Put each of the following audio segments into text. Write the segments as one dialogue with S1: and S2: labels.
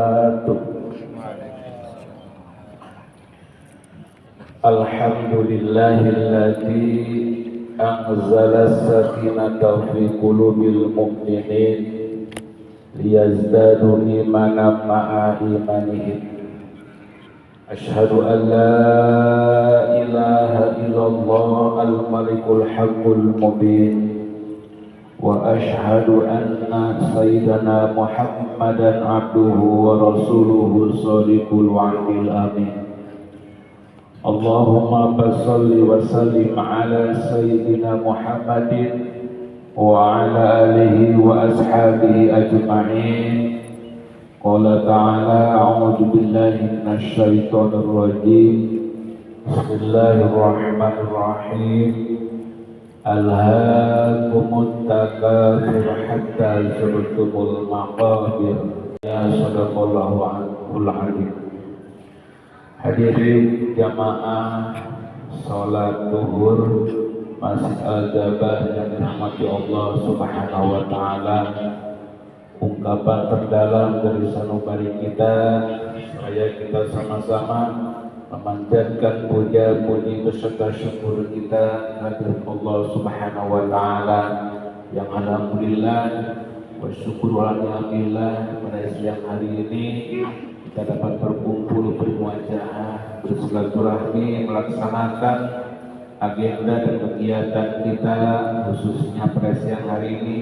S1: wabarakatuh. Alhamdulillahilladzi anzala as-sakinata fi qulubil mu'minin liyazdadu imanan ma'a imanihim. Asyhadu an la ilaha illallah al-malikul haqqul mubin wa asyhadu anna sayyidana Muhammadan abduhu wa rasuluhu shadiqul wa'dil amin. Allahumma salli wa sallim ala sayyidina Muhammadin wa ala alihi wa ashabihi ajma'in. Qala ta'ala a'udzu billahi minasy syaithanir rajim. Bismillahirrahmanirrahim. Alhaakumut takatsur hatta zurtumul maqabir. Ya sadaqallahu al-azim. Hadirin jamaah salat zuhur Masjid Al-Jabar yang dirahmati Allah Subhanahu wa taala. Ungkapan terdalam dari sanubari kita, supaya kita sama-sama memanjatkan puja-puji beserta syukur kita kehadirat Allah Subhanahu wa taala yang alhamdulillah wa syukur alhamdulillah pada siang hari ini kita dapat berkumpul bermuajahah, bersilaturahmi, melaksanakan agenda dan kegiatan kita, khususnya pada siang hari ini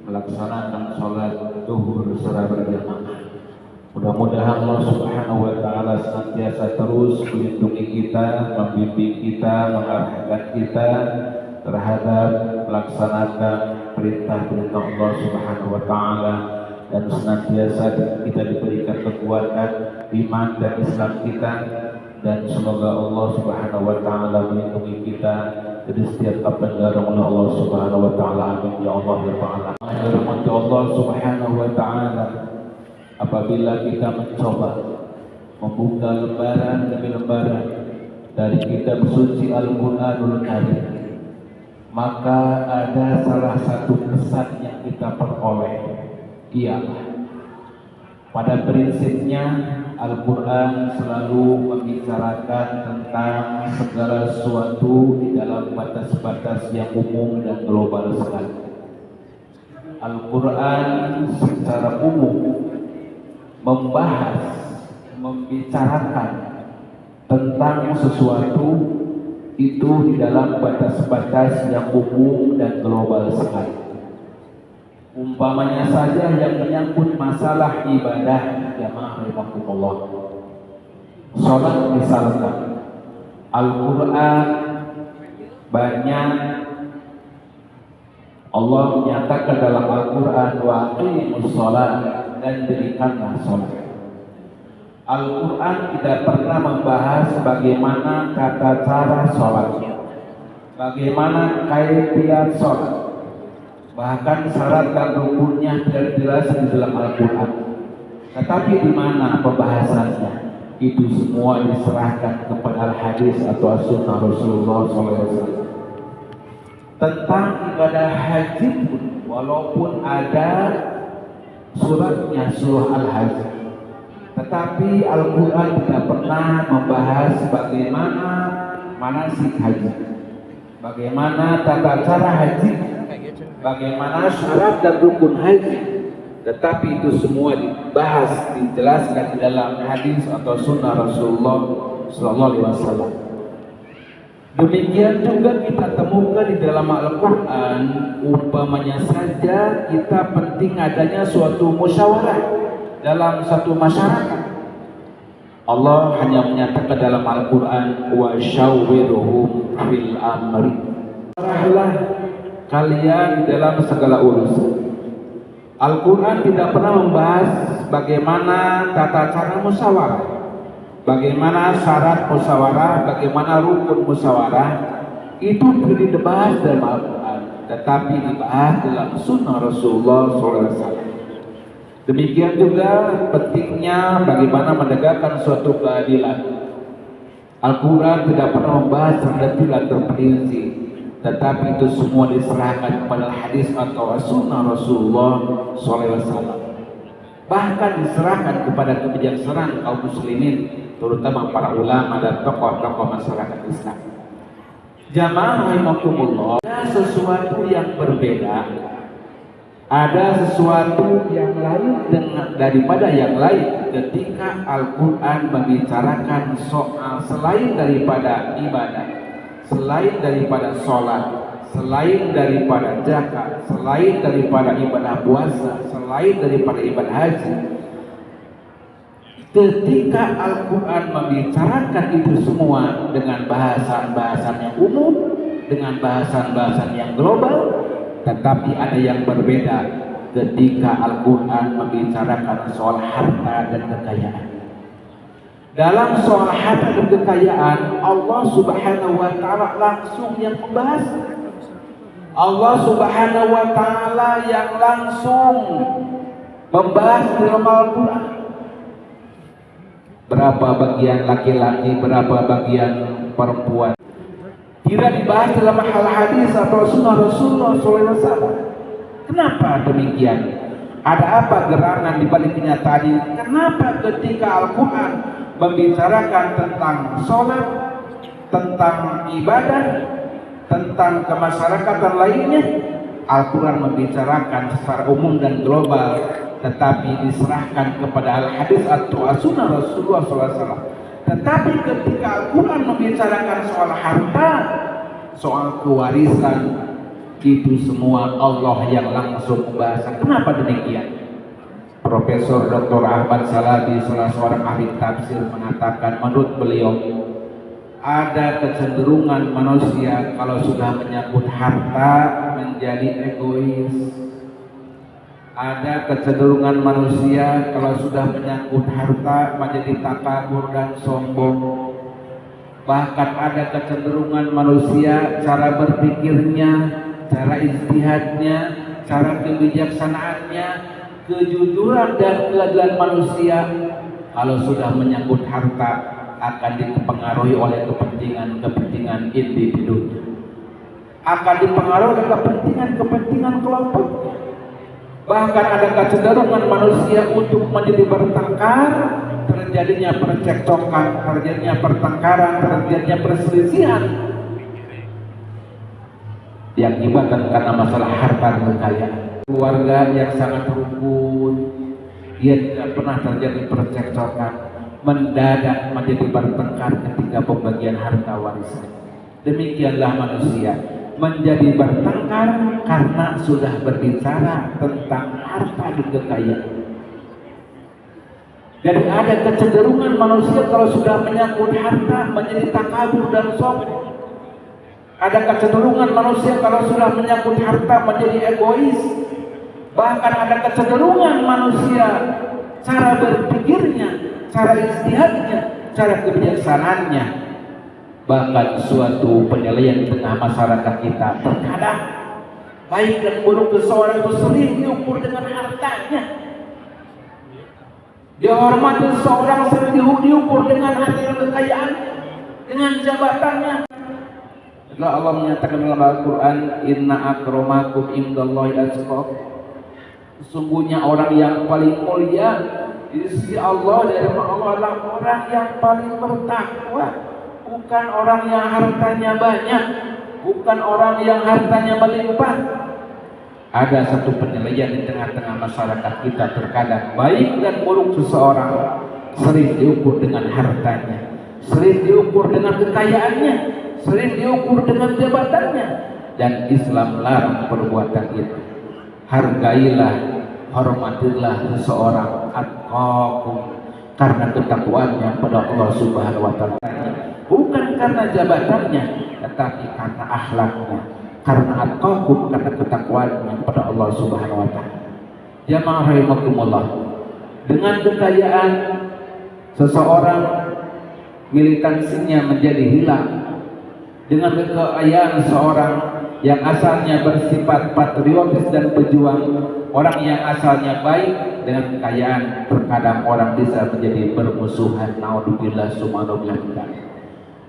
S1: melaksanakan sholat zuhur secara berjamaah. Mudah-mudahan Allah Subhanahu wa taala senantiasa terus melindungi kita, membimbing kita, mengarahkan kita terhadap melaksanakan perintah-perintah Allah Subhanahu wa taala, dan senantiasa kita diberikan kekuatan iman dan Islam kita, dan semoga Allah Subhanahu wa taala melindungi kita dari setiap apa yang dilarang oleh Allah Subhanahu wa taala. Amin ya Allah ya Ta'ala. Rahmat Allah Subhanahu wa taala, apabila kita mencoba membuka lembaran demi lembaran dari kitab suci Al-Qur'anul Karim, maka ada salah satu kesan yang kita peroleh. Pada prinsipnya Al-Quran selalu membicarakan tentang segala sesuatu di dalam batas-batas yang umum dan global sekali. Al-Quran secara umum membicarakan tentang sesuatu itu di dalam batas-batas yang umum dan global sekali. Umpamanya saja yang menyangkut masalah ibadah, jamaah rahimakumullah. Salat misalkan, Al-Quran banyak Allah menyatakan dalam Al-Quran wa aqimus shalah, dan dirikanlah salat. Al-Quran tidak pernah membahas bagaimana tata cara salatnya, bagaimana kaifiat salat. Bahkan syarat dan rukunnya tidak jelas di dalam Al-Quran. Tetapi di mana pembahasannya? Itu semua diserahkan kepada al-hadis atau as-sunnah Rasulullah SAW. Tentang ibadah haji pun, walaupun ada suratnya surah Al-Hajj, tetapi Al-Quran tidak pernah membahas bagaimana manasik haji, bagaimana tata cara haji, bagaimana syarat dan rukun haji. Tetapi itu semua dibahas, dijelaskan di dalam hadis atau sunnah Rasulullah SAW. Demikian juga kita temukan di dalam Al-Quran, umpamanya saja kita penting adanya suatu musyawarah dalam satu masyarakat. Allah hanya menyatakan dalam Al-Quran, wa syawwirhum fil amri, kalian dalam segala urusan. Al-Quran tidak pernah membahas bagaimana tata cara musyawarah, bagaimana syarat musyawarah, bagaimana rukun musyawarah. Itu tidak dibahas dalam Al-Quran, tetapi dibahas dalam sunnah Rasulullah SAW. Demikian juga pentingnya bagaimana menegakkan suatu keadilan. Al-Quran tidak pernah membahas detail terperinci, tetapi itu semua diserahkan kepada hadis atau sunnah Rasulullah SAW. bahkan diserahkan kepada kebijaksanaan kaum muslimin, terutama para ulama dan tokoh-tokoh masyarakat Islam. Jamaah rahimakumullah, ada sesuatu yang berbeda, ada sesuatu yang lain daripada yang lain ketika Al-Quran membicarakan soal selain daripada ibadah, selain daripada sholat, selain daripada zakat, selain daripada ibadah puasa, selain daripada ibadah haji. Ketika Al-Quran membicarakan itu semua dengan bahasan-bahasan yang umum, dengan bahasan-bahasan yang global, tetapi ada yang berbeda ketika Al-Quran membicarakan soal harta dan kekayaan. Dalam soal harta dan kekayaan, Allah Subhanahu wa Ta'ala langsung yang membahas. Allah Subhanahu wa Ta'ala yang langsung membahas dalam Al-Quran. Berapa bagian laki-laki, berapa bagian perempuan, tidak dibahas dalam hal hadis atau sunnah Rasulullah SAW. Kenapa demikian? Ada apa gerangan di balik kenyataan ini? Kenapa ketika Al-Quran membicarakan tentang sholat, tentang ibadah, tentang kemasyarakatan lainnya, Al-Quran membicarakan secara umum dan global, tetapi diserahkan kepada al-hadis atau as-sunnah Rasulullah SAW. Tetapi ketika Al-Quran membicarakan soal harta, soal kewarisan, itu semua Allah yang langsung membahas. Kenapa demikian? Profesor Dr. Ahmad Salabi, salah seorang ahli tafsir, mengatakan menurut beliau ada kecenderungan manusia kalau sudah menyangkut harta menjadi egois. Ada kecenderungan manusia kalau sudah menyangkut harta menjadi takabur dan sombong. Bahkan ada kecenderungan manusia cara berpikirnya, cara ijtihadnya, cara kebijaksanaannya, kejujuran dan keadilan manusia kalau sudah menyangkut harta akan dipengaruhi oleh kepentingan individu, akan dipengaruhi oleh kepentingan kelompok. Bahkan ada kecenderungan manusia untuk menjadi bertengkar, terjadinya percekcokan, terjadinya pertengkaran, terjadinya perselisihan diakibatkan karena masalah harta dan kekayaan. Keluarga yang sangat rukun, dia tidak pernah terjadi percekcokan, mendadak menjadi bertengkar ketika pembagian harta warisan. Demikianlah manusia menjadi bertengkar karena sudah berbicara tentang harta dan kekayaan. Jadi ada kecenderungan manusia kalau sudah menyangkut harta menjadi takabur dan sombong. Ada kecenderungan manusia kalau sudah menyangkut harta menjadi egois. Bahkan ada kecenderungan manusia cara berpikirnya, cara ijtihadnya, cara kebijaksanaannya, bahkan suatu penilaian di tengah masyarakat kita terkadang baik dan buruk seseorang itu sering diukur dengan hartanya. Dihormati seseorang sering diukur dengan harta dan kekayaan, dengan jabatannya. Allah menyatakan dalam Al-Quran, Inna akramakum indallahi atqakum. Sesungguhnya orang yang paling mulia di sisi Allah dari Allah adalah orang yang paling bertakwa. Bukan orang yang hartanya banyak, bukan orang yang hartanya melimpah. Ada satu penilaian di tengah-tengah masyarakat kita terkadang baik dan buruk seseorang sering diukur dengan hartanya, sering diukur dengan kekayaannya, sering diukur dengan jabatannya, dan Islam melarang perbuatan itu. Hargailah, hormatilah seseorang atqakum karena ketakwaannya pada Allah Subhanahu wa Ta'ala. Bukan karena jabatannya, tetapi karena akhlaknya, karena atqakum, karena ketakwaannya kepada Allah Subhanahu wa Ta'ala. Jamaah rahimakumullah, dengan kekayaan seseorang militansinya menjadi hilang. Dengan kekayaan seorang yang asalnya bersifat patriotis dan pejuang, orang yang asalnya baik, dengan kekayaan terkadang orang bisa menjadi bermusuhan. Naudzubillah subhanallah.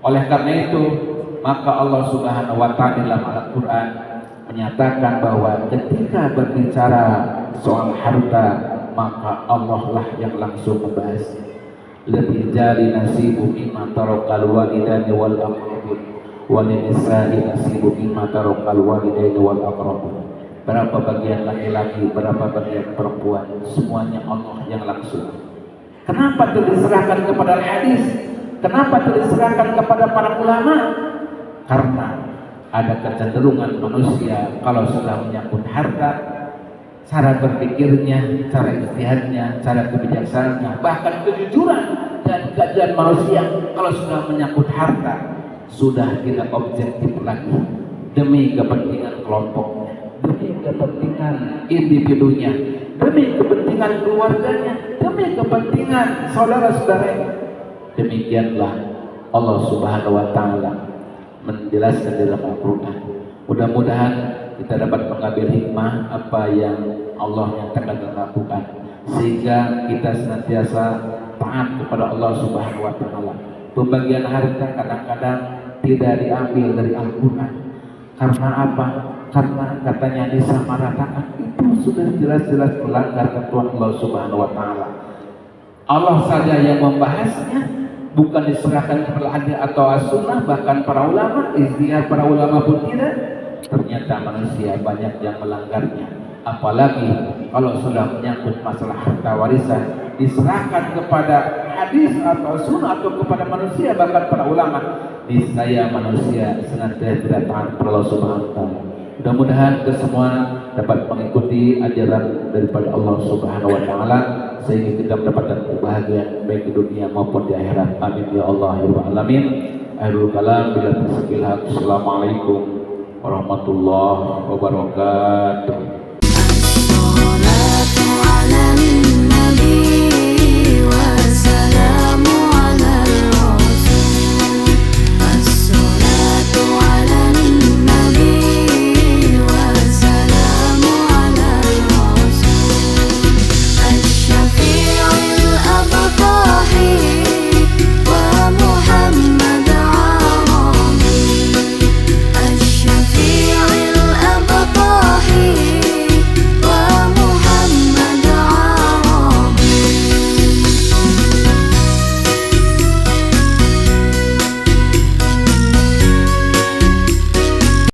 S1: Oleh karena itu, maka Allah Subhanahu wa Ta'ala dalam Al-Quran menyatakan bahwa ketika berbicara soal harta, maka Allah lah yang langsung membahasnya. Lirijali nasibu mimma tarakal walidani wal aqrabun walinisai nasibu mimma tarakal walidaini wal aqrabun. Berapa bagian laki-laki, berapa bagian perempuan, semuanya Allah yang langsung. Kenapa itu diserahkan kepada hadis? Kenapa itu diserahkan kepada para ulama? Karena ada kecenderungan manusia kalau sudah menyangkut harta, cara berpikirnya, cara ijtihadnya, cara kebijaksanaannya, bahkan kejujuran dan kajian manusia kalau sudah menyangkut harta sudah tidak objektif lagi demi kepentingan kelompoknya, demi kepentingan individunya, demi kepentingan keluarganya, demi kepentingan saudara-saudaranya. Demikianlah Allah Subhanahu wa taala menjelaskan dalam Al-Qur'an. Mudah-mudahan kita dapat mengambil hikmah apa yang Allah nyatakan dan lakukan, sehingga kita senantiasa taat kepada Allah Subhanahu wa taala. Pembagian harta kadang-kadang tidak diambil dari Al-Qur'an. Karena apa? Karena katanya disamaratakan, itu sudah jelas-jelas melanggar ketentuan Allah Subhanahu wa taala. Allah saja yang membahasnya, bukan diserahkan kepada hadis atau as-sunnah, bahkan para ulama, ijtihad para ulama pun tidak. Ternyata manusia banyak yang melanggarnya. Apalagi kalau sudah menyangkut masalah harta warisan, diserahkan kepada hadis atau sunnah atau kepada manusia, bahkan para ulama, niscaya manusia senantiasa tidak taat kepada Allah Subhanahu wa taala. Mudah-mudahan kita semua dapat mengikuti ajaran daripada Allah Subhanahu wa taala sehingga kita mendapatkan kebahagiaan baik di dunia maupun di akhirat. Amin ya Allah ya rabbal alamin. Akhirul kalam bila tasbihah. Assalamualaikum warahmatullahi wabarakatuh.